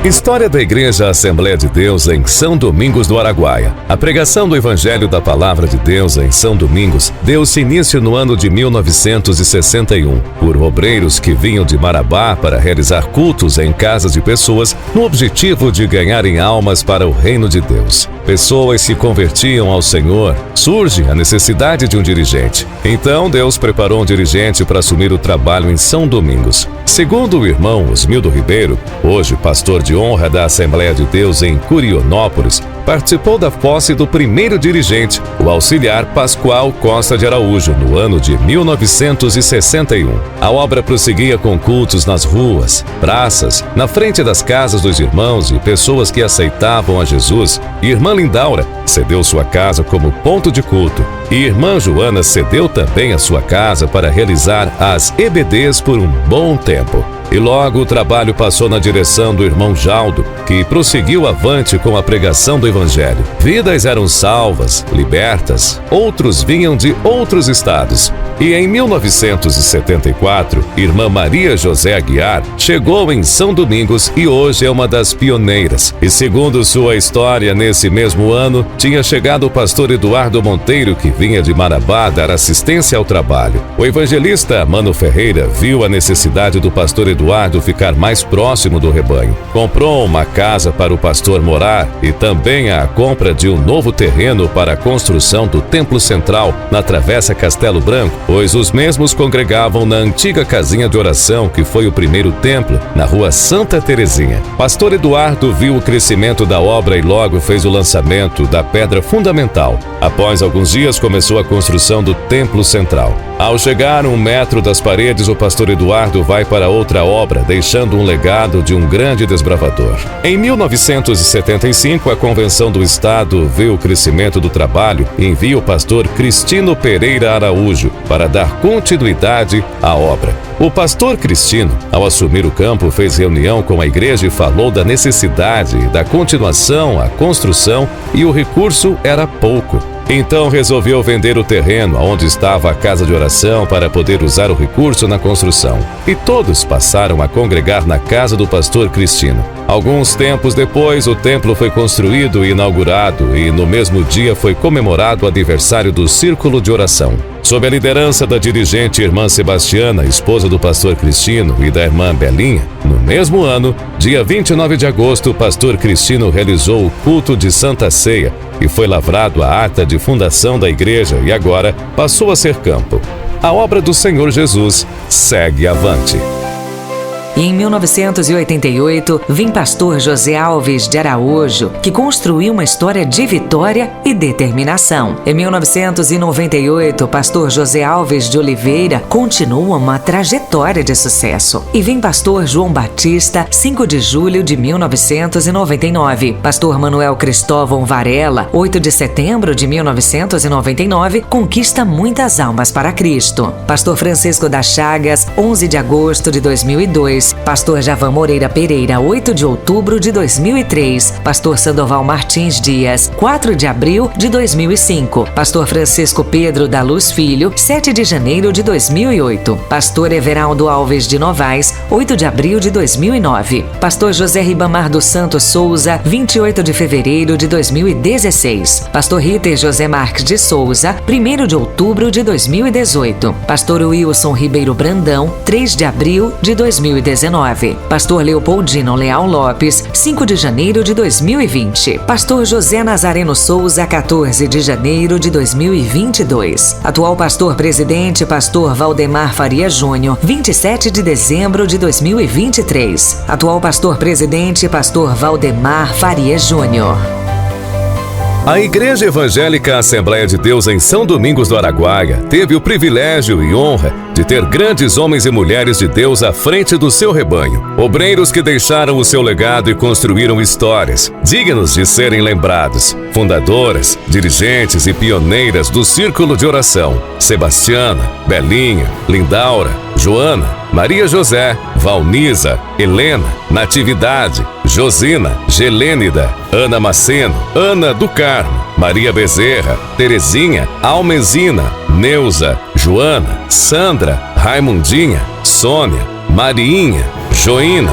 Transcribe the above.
História da Igreja Assembleia de Deus em São Domingos do Araguaia. A pregação do Evangelho da Palavra de Deus em São Domingos deu-se início no ano de 1961, por obreiros que vinham de Marabá para realizar cultos em casas de pessoas, no objetivo de ganharem almas para o reino de Deus. Pessoas se convertiam ao Senhor, surge a necessidade de um dirigente. Então Deus preparou um dirigente para assumir o trabalho em São Domingos. Segundo o irmão Osmildo Ribeiro, hoje pastor de honra da Assembleia de Deus em Curionópolis, participou da posse do primeiro dirigente, o auxiliar Pascoal Costa de Araújo, no ano de 1961. A obra prosseguia com cultos nas ruas, praças, na frente das casas dos irmãos e pessoas que aceitavam a Jesus. Irmã Lindaura cedeu sua casa como ponto de culto e irmã Joana cedeu também a sua casa para realizar as EBDs por um bom tempo. E logo o trabalho passou na direção do irmão Jaldo, que prosseguiu avante com a pregação do Evangelho. Vidas eram salvas, libertas, outros vinham de outros estados. E em 1974, irmã Maria José Aguiar chegou em São Domingos e hoje é uma das pioneiras. E segundo sua história, nesse mesmo ano, tinha chegado o pastor Eduardo Monteiro, que vinha de Marabá dar assistência ao trabalho. O evangelista Mano Ferreira viu a necessidade do pastor Eduardo ficar mais próximo do rebanho. Comprou uma casa para o pastor morar e também a compra de um novo terreno para a construção do Templo Central na Travessa Castelo Branco, pois os mesmos congregavam na antiga casinha de oração que foi o primeiro templo, na rua Santa Terezinha. Pastor Eduardo viu o crescimento da obra e logo fez o lançamento da pedra fundamental. Após alguns dias começou a construção do Templo Central. Ao chegar 1 metro das paredes, o pastor Eduardo vai para outra obra, deixando um legado de um grande desbravador. Em 1975, a Convenção do Estado vê o crescimento do trabalho e envia o pastor Cristino Pereira Araújo para dar continuidade à obra. O pastor Cristino, ao assumir o campo, fez reunião com a igreja e falou da necessidade da continuação, a construção, e o recurso era pouco. Então resolveu vender o terreno onde estava a casa de oração para poder usar o recurso na construção. E todos passaram a congregar na casa do pastor Cristino. Alguns tempos depois, o templo foi construído e inaugurado e no mesmo dia foi comemorado o aniversário do Círculo de Oração. Sob a liderança da dirigente irmã Sebastiana, esposa do pastor Cristino, e da irmã Belinha, no mesmo ano, dia 29 de agosto, o pastor Cristino realizou o culto de Santa Ceia e foi lavrado a ata de fundação da igreja e agora passou a ser campo. A obra do Senhor Jesus segue avante. E em 1988, vem pastor José Alves de Araújo, que construiu uma história de vitória e determinação. Em 1998, pastor José Alves de Oliveira continua uma trajetória de sucesso. E vem pastor João Batista, 5 de julho de 1999. Pastor Manuel Cristóvão Varela, 8 de setembro de 1999, conquista muitas almas para Cristo. Pastor Francisco das Chagas, 11 de agosto de 2002. Pastor Javan Moreira Pereira, 8 de outubro de 2003. Pastor Sandoval Martins Dias, 4 de abril de 2005. Pastor Francisco Pedro da Luz Filho, 7 de janeiro de 2008. Pastor Everaldo Alves de Novaes, 8 de abril de 2009. Pastor José Ribamar dos Santos Souza, 28 de fevereiro de 2016. Pastor Ritter José Marques de Souza, 1º de outubro de 2018. Pastor Wilson Ribeiro Brandão, 3 de abril de 2019. Pastor Leopoldino Leal Lopes, 5 de janeiro de 2020. Pastor José Nazareno Souza, 14 de janeiro de 2022. Atual pastor presidente, pastor Valdemar Faria Júnior, 27 de dezembro de 2023. Atual pastor presidente, pastor Valdemar Faria Júnior. A Igreja Evangélica Assembleia de Deus em São Domingos do Araguaia teve o privilégio e honra de ter grandes homens e mulheres de Deus à frente do seu rebanho. Obreiros que deixaram o seu legado e construíram histórias, dignos de serem lembrados. Fundadoras, dirigentes e pioneiras do Círculo de Oração. Sebastiana, Belinha, Lindaura, Joana, Maria José, Valniza, Helena, Natividade, Josina, Gelênida, Ana Maceno, Ana do Carmo, Maria Bezerra, Terezinha, Almezina, Neuza, Joana, Sandra, Raimundinha, Sônia, Mariinha, Joína,